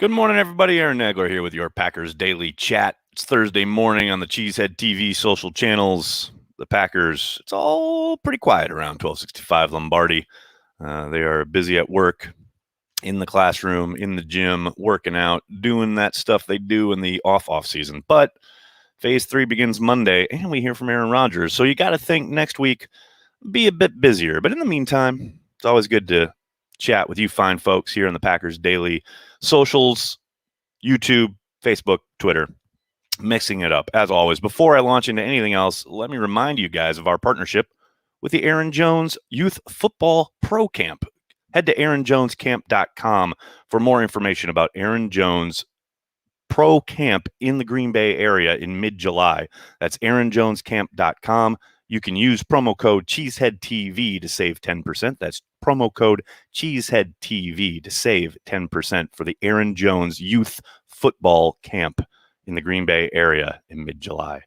Good morning, everybody. Aaron Nagler here with your Packers Daily Chat. It's Thursday morning on the Cheesehead TV social channels. The Packers, it's all pretty quiet around 1265 Lombardi. They are busy at work, in the classroom, in the gym, working out, doing that stuff they do in the off season. But Phase 3 begins Monday, and we hear from Aaron Rodgers. So you got to think next week be a bit busier. But in the meantime, it's always good to chat with you fine folks here on the Packers Daily socials, YouTube, Facebook, Twitter, mixing it up. As always, before I launch into anything else, let me remind you guys of our partnership with the Aaron Jones Youth Football Pro Camp. Head to aaronjonescamp.com for more information about Aaron Jones Pro Camp in the Green Bay area in mid-July. That's aaronjonescamp.com. You can use promo code CheeseheadTV to save 10%. That's promo code CheeseheadTV to save 10% for the Aaron Jones Youth Football Camp in the Green Bay area in mid-July.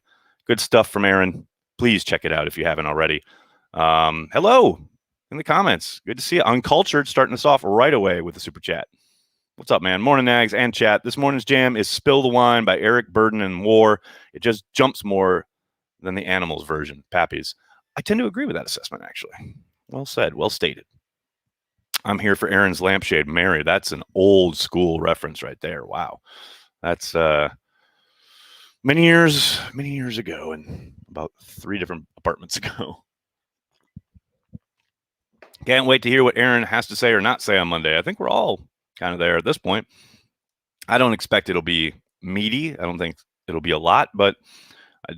Good stuff from Aaron. Please check it out if you haven't already. Hello in the comments. Good to see you. Uncultured starting us off right away with the super chat. What's up, man? Morning, Nags and chat. This morning's jam is Spill the Wine by Eric Burden and War. It just jumps more than the Animals version, Pappy's. I tend to agree with that assessment, actually. Well said, well stated. I'm here for Aaron's lampshade, Mary. That's an old school reference right there. Wow. That's many years ago and about 3 different apartments ago. Can't wait to hear what Aaron has to say or not say on Monday. I think we're all kind of there at this point. I don't expect it'll be meaty. I don't think it'll be a lot, but I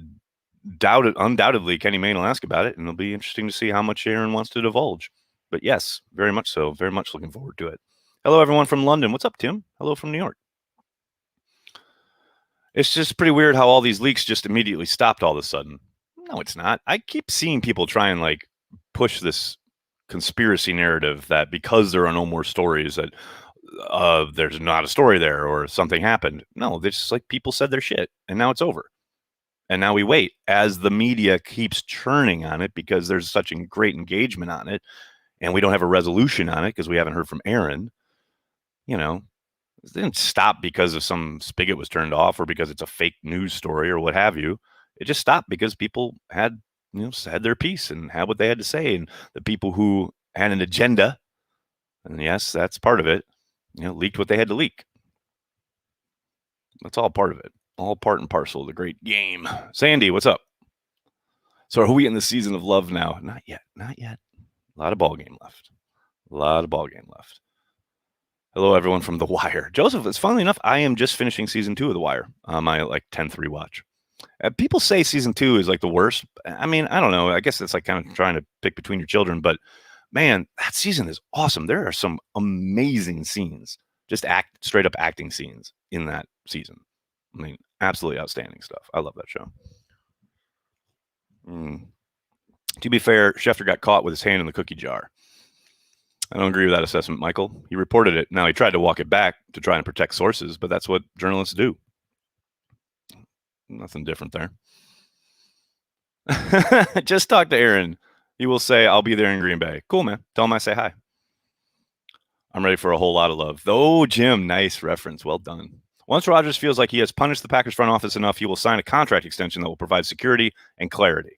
doubt it. Undoubtedly, Kenny Mayne will ask about it, and it'll be interesting to see how much Aaron wants to divulge. But yes, very much so. Very much looking forward to it. Hello, everyone from London. What's up, Tim? Hello from New York. It's just pretty weird how all these leaks just immediately stopped all of a sudden. No, it's not. I keep seeing people try and push this conspiracy narrative that because there are no more stories that there's not a story there or something happened. No, it's just people said their shit and now it's over. And now we wait as the media keeps churning on it because there's such a great engagement on it and we don't have a resolution on it because we haven't heard from Aaron. It didn't stop because of some spigot was turned off or because it's a fake news story or what have you. It just stopped because people had said their piece and had what they had to say. And the people who had an agenda, and yes, that's part of it, leaked what they had to leak. That's all part of it. All part and parcel of the great game. Sandy, what's up? So are we in the season of love now? Not yet. Not yet. A lot of ball game left. Hello, everyone from The Wire. Joseph, it's funnily enough, I am just finishing season 2 of The Wire on my 10th rewatch. People say season 2 is the worst. I mean, I don't know. I guess it's kind of trying to pick between your children, but man, that season is awesome. There are some amazing scenes, just straight up acting scenes in that season. I mean, absolutely outstanding stuff. I love that show. To be fair, Schefter got caught with his hand in the cookie jar. I don't agree with that assessment, Michael. He reported it. Now, he tried to walk it back to try and protect sources, but that's what journalists do. Nothing different there. Just talk to Aaron. He will say, I'll be there in Green Bay. Cool, man. Tell him I say hi. I'm ready for a whole lot of love. Oh, Jim, nice reference. Well done. Once Rodgers feels like he has punished the Packers front office enough, he will sign a contract extension that will provide security and clarity.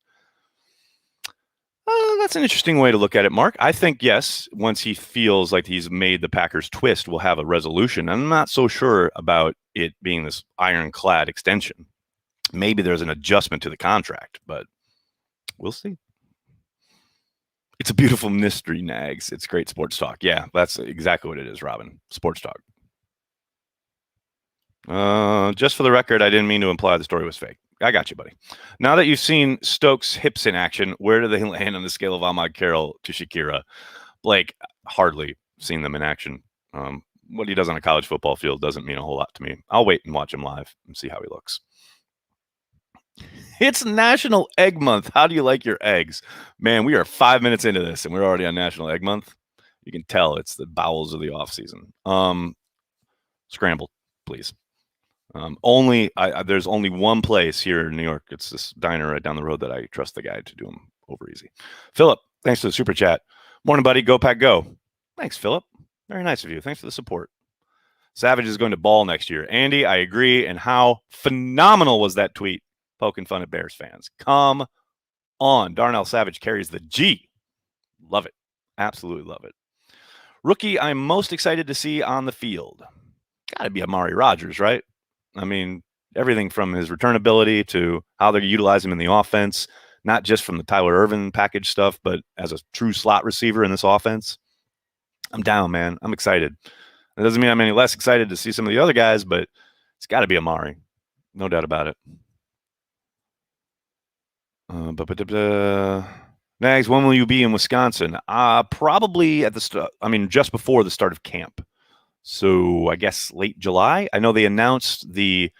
That's an interesting way to look at it, Mark. I think, yes, once he feels like he's made the Packers twist, we'll have a resolution. I'm not so sure about it being this ironclad extension. Maybe there's an adjustment to the contract, but we'll see. It's a beautiful mystery, Nags. It's great sports talk. Yeah, that's exactly what it is, Robin. Sports talk. Just for the record, I didn't mean to imply the story was fake. I got you, buddy. Now that you've seen Stokes' hips in action, where do they land on the scale of Ahmad Carroll to Shakira? Blake, hardly seen them in action. What he does on a college football field doesn't mean a whole lot to me. I'll wait and watch him live and see how he looks. It's National Egg Month. How do you like your eggs? Man, we are 5 minutes into this, and we're already on National Egg Month. You can tell it's the bowels of the off season. Scrambled, please. There's only one place here in New York. It's this diner right down the road that I trust the guy to do them over easy. Philip, thanks for the super chat. Morning, buddy. Go Pack Go. Thanks, Philip. Very nice of you. Thanks for the support. Savage is going to ball next year. Andy, I agree. And how phenomenal was that tweet poking fun at Bears fans? Come on. Darnell Savage carries the G. Love it. Absolutely love it. Rookie I'm most excited to see on the field. Got to be Amari Rodgers, right? I mean, everything from his return ability to how they're utilizing him in the offense, not just from the Tyler Ervin package stuff, but as a true slot receiver in this offense. I'm down, man. I'm excited. That doesn't mean I'm any less excited to see some of the other guys, but it's got to be Amari. No doubt about it. Nags, when will you be in Wisconsin? Probably at the start. I mean, just before the start of camp. So I guess late July. I know they announced the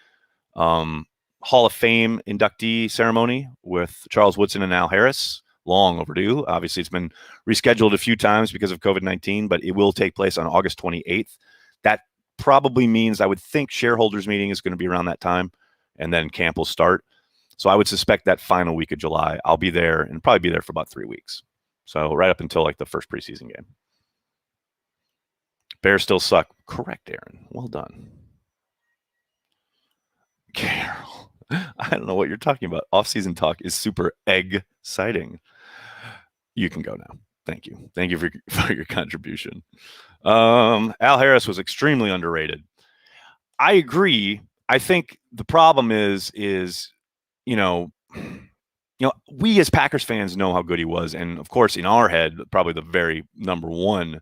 Hall of Fame inductee ceremony with Charles Woodson and Al Harris. Long overdue. Obviously, it's been rescheduled a few times because of COVID-19, but it will take place on August 28th. That probably means I would think shareholders meeting is going to be around that time, and then camp will start. So I would suspect that final week of July, I'll be there and probably be there for about 3 weeks. So right up until like the first preseason game. Bears still suck. Correct, Aaron. Well done. Carol, I don't know what you're talking about. Off-season talk is super exciting. You can go now. Thank you. Thank you for your contribution. Al Harris was extremely underrated. I agree. I think the problem is we as Packers fans know how good he was, and of course, in our head, probably the very number one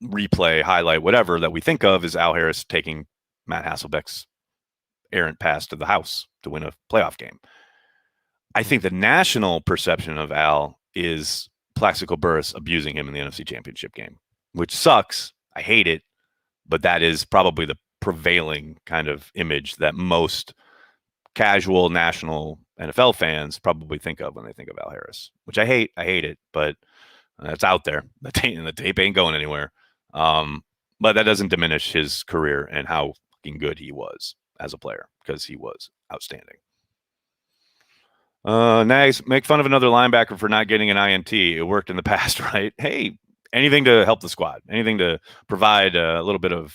replay, highlight, whatever that we think of is Al Harris taking Matt Hasselbeck's errant pass to the house to win a playoff game. I think the national perception of Al is Plaxico Burress abusing him in the NFC Championship game, which sucks. I hate it, but that is probably the prevailing kind of image that most casual national NFL fans probably think of when they think of Al Harris, which I hate. I hate it, but it's out there. The tape ain't going anywhere. But that doesn't diminish his career and how fucking good he was as a player, because he was outstanding. Nags, make fun of another linebacker for not getting an INT. It worked in the past, right? Hey, anything to help the squad, anything to provide a little bit of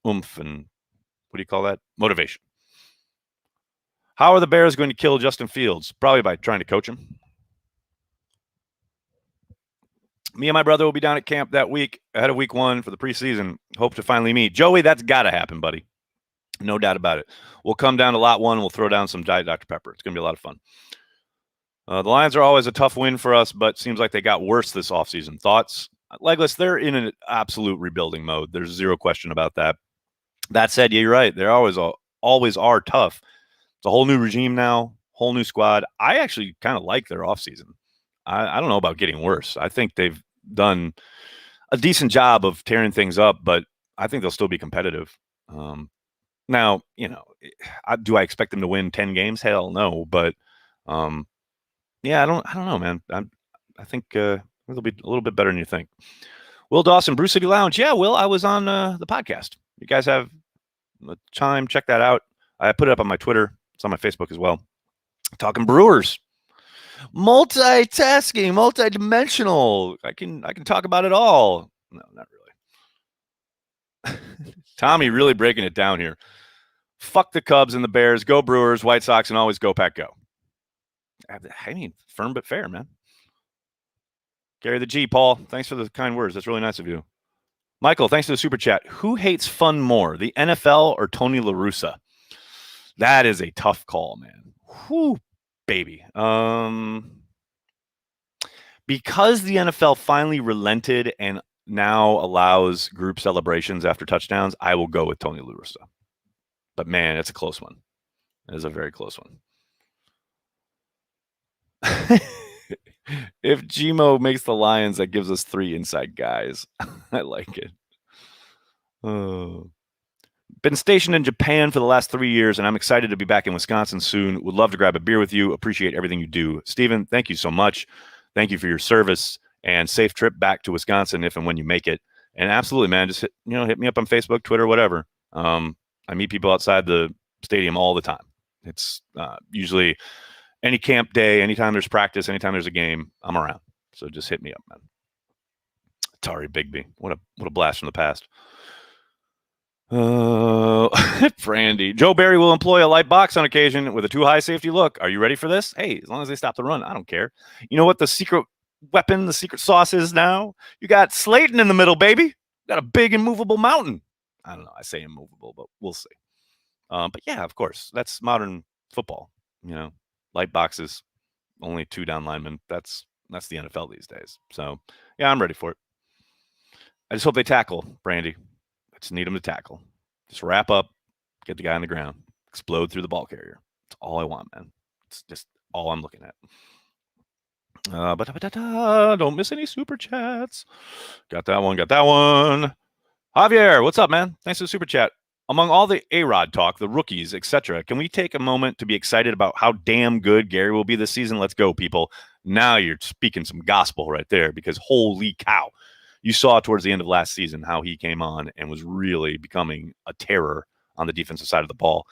oomph and what do you call that? Motivation. How are the Bears going to kill Justin Fields? Probably by trying to coach him. Me and my brother will be down at camp that week, ahead of week 1 for the preseason. Hope to finally meet. Joey, that's got to happen, buddy. No doubt about it. We'll come down to lot 1. We'll throw down some Diet Dr. Pepper. It's going to be a lot of fun. The Lions are always a tough win for us, but seems like they got worse this offseason. Thoughts? Legless, they're in an absolute rebuilding mode. There's zero question about that. That said, yeah, you're right. They always are tough. It's a whole new regime now, whole new squad. I actually kind of like their offseason. I don't know about getting worse. I think they've done a decent job of tearing things up, but I think they'll still be competitive. Now, do I expect them to win 10 games? Hell no. But yeah, I don't know, man. I think it'll be a little bit better than you think. Will Dawson, Bruce City Lounge. Yeah, Will, I was on the podcast. You guys have the time. Check that out. I put it up on my Twitter. It's on my Facebook as well. Talking Brewers. Multitasking, multidimensional. I can talk about it all. No, not really. Tommy really breaking it down here. Fuck the Cubs and the Bears. Go Brewers, White Sox, and always go Pack Go. I mean, firm but fair, man. Carry the G, Paul. Thanks for the kind words. That's really nice of you. Michael, thanks for the super chat. Who hates fun more, the NFL or Tony La Russa? That is a tough call, man. Whew, baby. Because the NFL finally relented and now allows group celebrations after touchdowns, I will go with Tony La Russa. But man, it's a close one. It is a very close one. If Gmo makes the Lions, that gives us 3 inside guys. I like it. Been stationed in Japan for the last 3 years, and I'm excited to be back in Wisconsin soon. Would love to grab a beer with you. Appreciate everything you do. Steven, thank you so much. Thank you for your service, and safe trip back to Wisconsin if and when you make it. And absolutely, man, just hit me up on Facebook, Twitter, whatever. I meet people outside the stadium all the time. It's usually any camp day, anytime there's practice, anytime there's a game, I'm around. So just hit me up, man. Tari Bigby. What a blast from the past. Brandy. Joe Barry will employ a light box on occasion with a too high safety look. Are you ready for this? Hey, as long as they stop the run, I don't care. You know what the secret weapon, the secret sauce is now? You got Slaton in the middle, baby. You got a big immovable mountain. I don't know. I say immovable, but we'll see. But yeah, of course, that's modern football. Light boxes, only 2 down linemen. That's the NFL these days. So yeah, I'm ready for it. I just hope they tackle, Brandy. I just need them to tackle. Just wrap up, get the guy on the ground, explode through the ball carrier. That's all I want, man. It's just all I'm looking at. Don't miss any super chats. Got that one. Javier, what's up, man? Thanks for the super chat. Among all the A-Rod talk, the rookies, etc., can we take a moment to be excited about how damn good Gary will be this season? Let's go, people. Now you're speaking some gospel right there, because holy cow. You saw towards the end of last season how he came on and was really becoming a terror on the defensive side of the ball.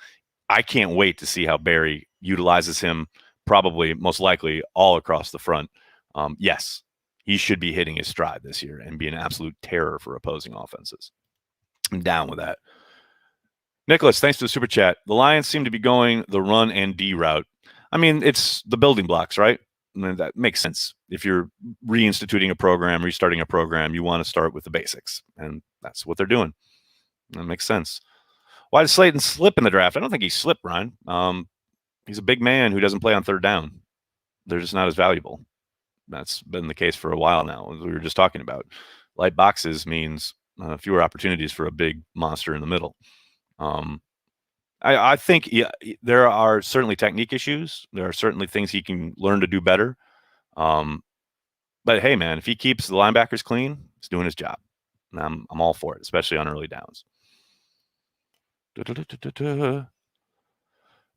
I can't wait to see how Barry utilizes him, probably, most likely, all across the front. Yes, he should be hitting his stride this year and be an absolute terror for opposing offenses. I'm down with that. Nicholas, thanks for the super chat. The Lions seem to be going the run and D route. I mean, it's the building blocks, right? I mean, that makes sense. If you're reinstituting a program, restarting a program, you want to start with the basics. And that's what they're doing. That makes sense. Why did Slaton slip in the draft? I don't think he slipped, Ryan. He's a big man who doesn't play on third down. They're just not as valuable. That's been the case for a while now, as we were just talking about. Light boxes means fewer opportunities for a big monster in the middle. I think there are certainly technique issues. There are certainly things he can learn to do better. But hey, man, if he keeps the linebackers clean, he's doing his job. And I'm all for it, especially on early downs.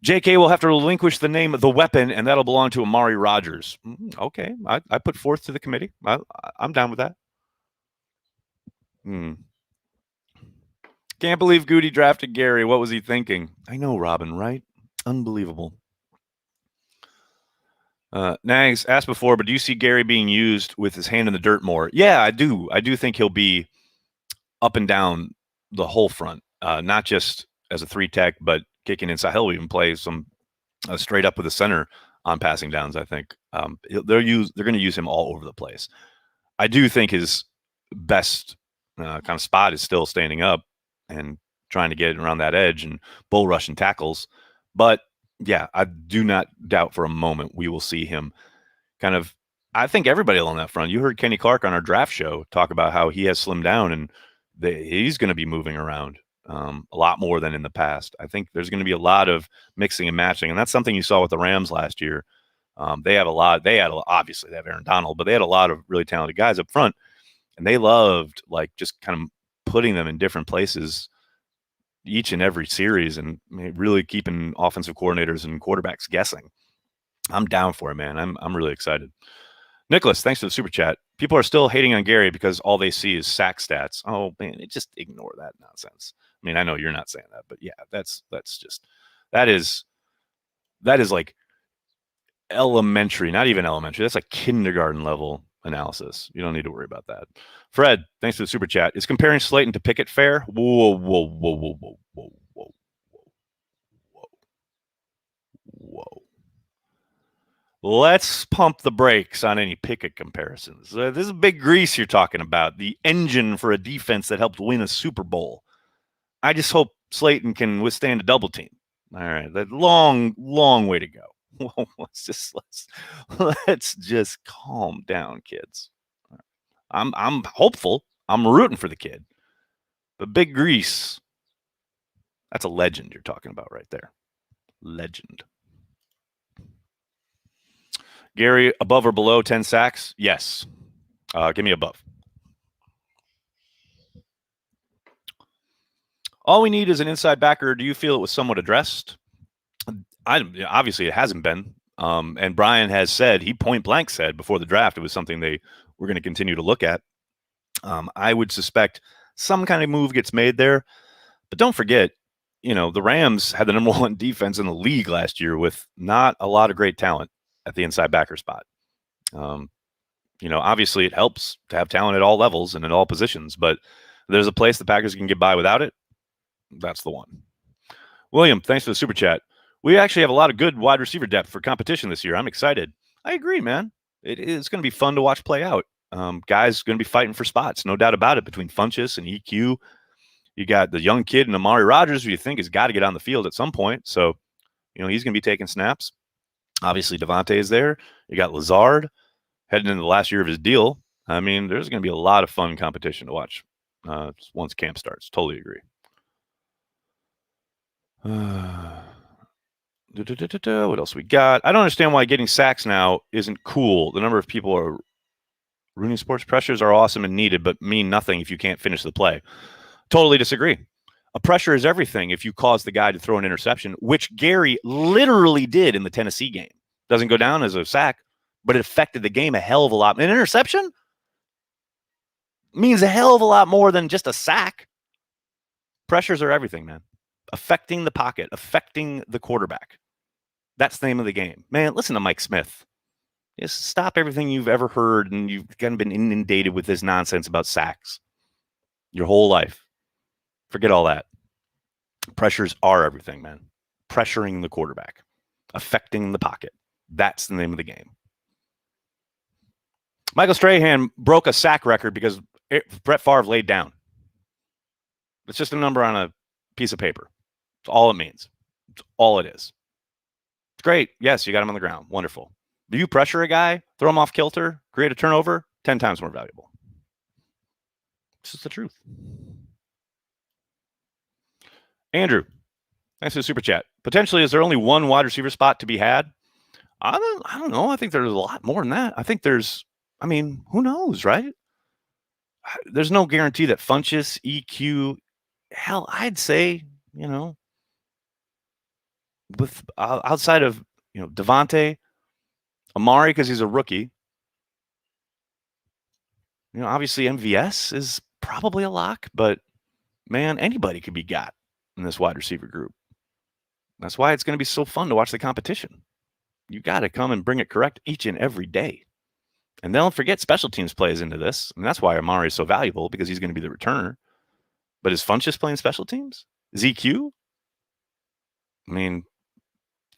JK will have to relinquish the name of the weapon, and that'll belong to Amari Rodgers. Okay, I put forth to the committee. I'm down with that. Can't believe Goody drafted Gary. What was he thinking? I know, Robin, right? Unbelievable. Nags asked before, but do you see Gary being used with his hand in the dirt more? Yeah, I do. I do think he'll be up and down the whole front, not just as a 3-tech, but kicking inside. He'll even play some straight up with the center on passing downs, I think. They're going to use him all over the place. I do think his best kind of spot is still standing up and trying to get around that edge and bull rushing tackles. But yeah, I do not doubt for a moment we will see him kind of, I think everybody on that front. You heard Kenny Clark on our draft show talk about how he has slimmed down and he's going to be moving around a lot more than in the past. I think there's going to be a lot of mixing and matching, and that's something you saw with the Rams last year. They have a lot. Obviously they have Aaron Donald, but they had a lot of really talented guys up front, and they loved like just kind of putting them in different places each and every series and really keeping offensive coordinators and quarterbacks guessing. I'm down for it, man. I'm really excited. Nicholas, thanks for the super chat. People are still hating on Gary because all they see is sack stats. Oh man, just ignore that nonsense. I mean, I know you're not saying that, but yeah, that is like elementary, not even elementary. That's like kindergarten level analysis. You don't need to worry about that. Fred, thanks for the super chat. Is comparing Slaton to Pickett fair? Whoa. Let's pump the brakes on any Pickett comparisons. This is big grease you're talking about, the engine for a defense that helped win a Super Bowl. I just hope Slaton can withstand a double team. All right, that long way to go. Let's just calm down, kids. I'm hopeful. I'm rooting for the kid. But big grease, that's a legend you're talking about right there. Legend. Gary, above or below 10 sacks? Yes. Give me above. All we need is an inside backer. Do you feel it was somewhat addressed? Obviously, it hasn't been. And Brian has said, he point blank said before the draft, it was something they were going to continue to look at. I would suspect some kind of move gets made there. But don't forget, the Rams had the number 1 defense in the league last year with not a lot of great talent at the inside backer spot. Obviously it helps to have talent at all levels and in all positions, but there's a place the Packers can get by without it. That's the one. William, thanks for the super chat. We actually have a lot of good wide receiver depth for competition this year. I'm excited. I agree, man. It's going to be fun to watch play out. Guys going to be fighting for spots, no doubt about it, between Funchess and EQ. You got the young kid and Amari Rodgers, who you think has got to get on the field at some point. So, he's going to be taking snaps. Obviously, Devontae is there. You got Lazard heading into the last year of his deal. I mean, there's going to be a lot of fun competition to watch once camp starts. Totally agree. What else we got? I don't understand why getting sacks now isn't cool. The number of people are ruining sports. Pressures are awesome and needed, but mean nothing if you can't finish the play. Totally disagree. A pressure is everything if you cause the guy to throw an interception, which Gary literally did in the Tennessee game. Doesn't go down as a sack, but it affected the game a hell of a lot. An interception means a hell of a lot more than just a sack. Pressures are everything, man. Affecting the pocket, affecting the quarterback. That's the name of the game. Man, listen to Mike Smith. Just stop everything you've ever heard, and you've kind of been inundated with this nonsense about sacks your whole life. Forget all that. Pressures are everything, man. Pressuring the quarterback, affecting the pocket. That's the name of the game. Michael Strahan broke a sack record because Brett Favre laid down. It's just a number on a piece of paper. That's all it means. It's all it is. It's great. Yes, you got him on the ground. Wonderful. Do you pressure a guy, throw him off kilter, create a turnover? 10 times more valuable. This is the truth. Andrew, thanks for the super chat. Potentially, is there only one wide receiver spot to be had? I don't know. I think there's a lot more than that. I think who knows, right? There's no guarantee that Funchess, EQ, hell, I'd say, with outside of, Devontae, Amari, because he's a rookie. Obviously MVS is probably a lock, but man, anybody could be got in this wide receiver group. That's why it's going to be so fun to watch the competition. You got to come and bring it correct each and every day. And don't forget special teams plays into this. And that's why Amari is so valuable, because he's going to be the returner. But is Funchess playing special teams? Is EQ? I mean,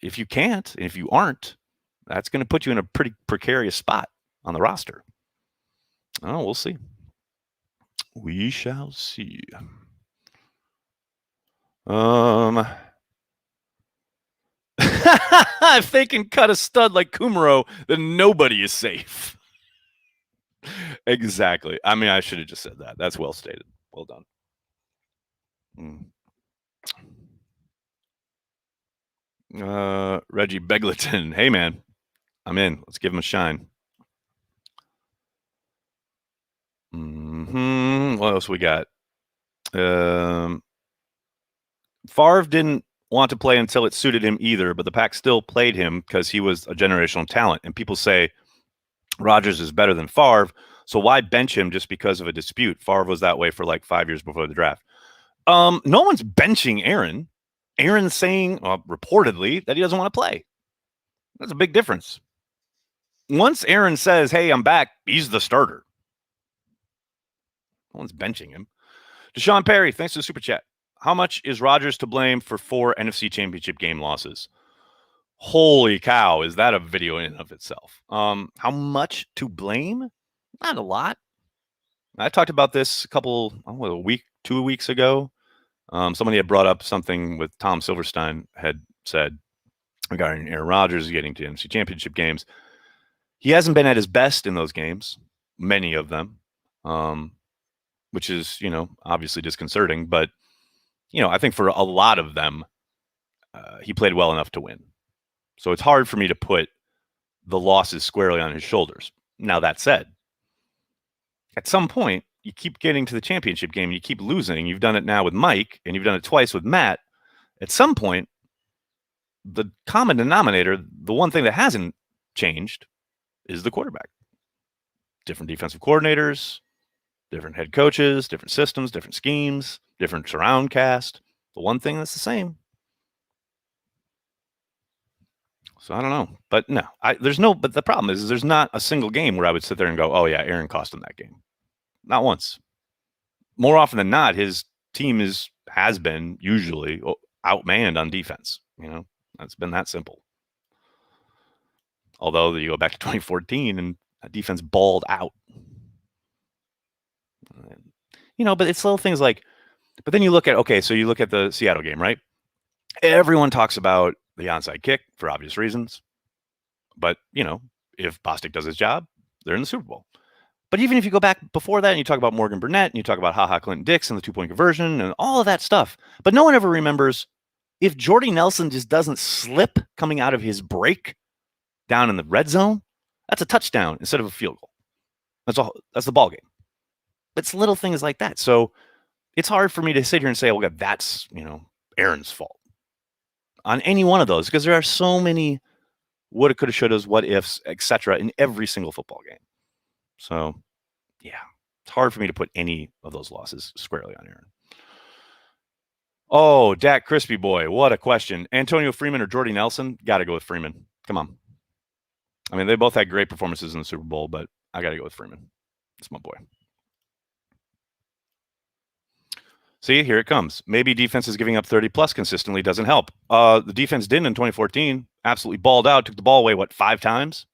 if you can't, and if you aren't, that's going to put you in a pretty precarious spot on the roster. Oh, we'll see. We shall see. If they can cut a stud like Kumaro, then nobody is safe. Exactly. I mean, I should have just said that. That's well stated. Well done. Reggie Begleton. Hey, man. I'm in. Let's give him a shine. What else we got? Favre didn't want to play until it suited him either, but the Pack still played him because he was a generational talent. And people say Rodgers is better than Favre, so why bench him just because of a dispute? Favre was that way for like 5 years before the draft. No one's benching Aaron. Aaron's saying, reportedly, that he doesn't want to play. That's a big difference. Once Aaron says, hey, I'm back, he's the starter. No one's benching him. Dashaan Perry, thanks for the super chat. How much is Rodgers to blame for 4 NFC Championship game losses? Holy cow, is that a video in and of itself? How much to blame? Not a lot. I talked about this a week, 2 weeks ago. Somebody had brought up something with Tom Silverstein had said regarding Aaron Rodgers getting to NFC Championship games. He hasn't been at his best in those games, many of them, which is, obviously disconcerting. But, I think for a lot of them, he played well enough to win. So it's hard for me to put the losses squarely on his shoulders. Now, that said, at some point, you keep getting to the championship game, and you keep losing. You've done it now with Mike, and you've done it twice with Matt. At some point, the common denominator, the one thing that hasn't changed, is the quarterback. Different defensive coordinators, different head coaches, different systems, different schemes, different surround cast. The one thing that's the same So I don't know. But no, but the problem is there's not a single game where I would sit there and go, oh, yeah, Aaron cost him that game. Not once. More often than not, his team has been usually outmanned on defense. It's been that simple. Although you go back to 2014 and that defense balled out. But it's little things like, but then you look at the Seattle game, right? Everyone talks about the onside kick for obvious reasons. But, if Bostic does his job, they're in the Super Bowl. But even if you go back before that and you talk about Morgan Burnett and you talk about HaHa Clinton Dix and the 2-point conversion and all of that stuff, but no one ever remembers if Jordy Nelson just doesn't slip coming out of his break down in the red zone, that's a touchdown instead of a field goal. That's the ball game. It's little things like that. So it's hard for me to sit here and say, well, that's, Aaron's fault on any one of those, because there are so many woulda, coulda, shouldas, what ifs, etc. in every single football game. So, yeah, it's hard for me to put any of those losses squarely on Aaron. Oh, DatKrispyBoi, what a question. Antonio Freeman or Jordy Nelson? Got to go with Freeman. Come on. I mean, they both had great performances in the Super Bowl, but I got to go with Freeman. It's my boy. See, here it comes. Maybe defense is giving up 30-plus consistently doesn't help. The defense didn't in 2014. Absolutely balled out. Took the ball away, 5 times?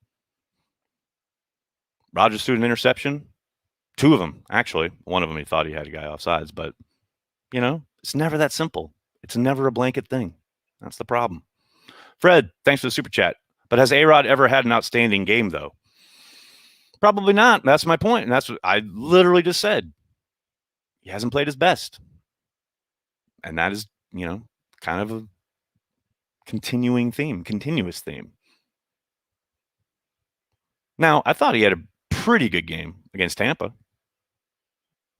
Rodgers threw an interception. 2 of them, actually. One of them he thought he had a guy offsides. But, it's never that simple. It's never a blanket thing. That's the problem. Fred, thanks for the super chat. But has A-Rod ever had an outstanding game, though? Probably not. That's my point. And that's what I literally just said. He hasn't played his best. And that is, kind of a continuous theme. Now, I thought he had a pretty good game against Tampa,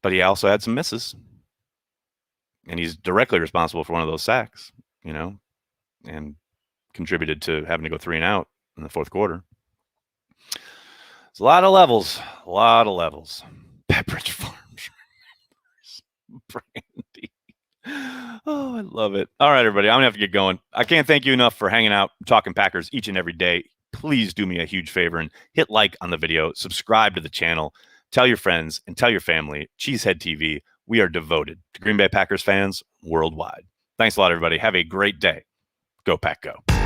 but he also had some misses. And he's directly responsible for one of those sacks, and contributed to having to go 3 and out in the fourth quarter. It's a lot of levels. Pepperidge Farms. Brandy. Oh, I love it. All right, everybody. I'm going to have to get going. I can't thank you enough for hanging out, talking Packers each and every day. Please do me a huge favor and hit like on the video, subscribe to the channel, tell your friends and tell your family. Cheesehead TV, we are devoted to Green Bay Packers fans worldwide. Thanks a lot, everybody. Have a great day. Go Pack Go.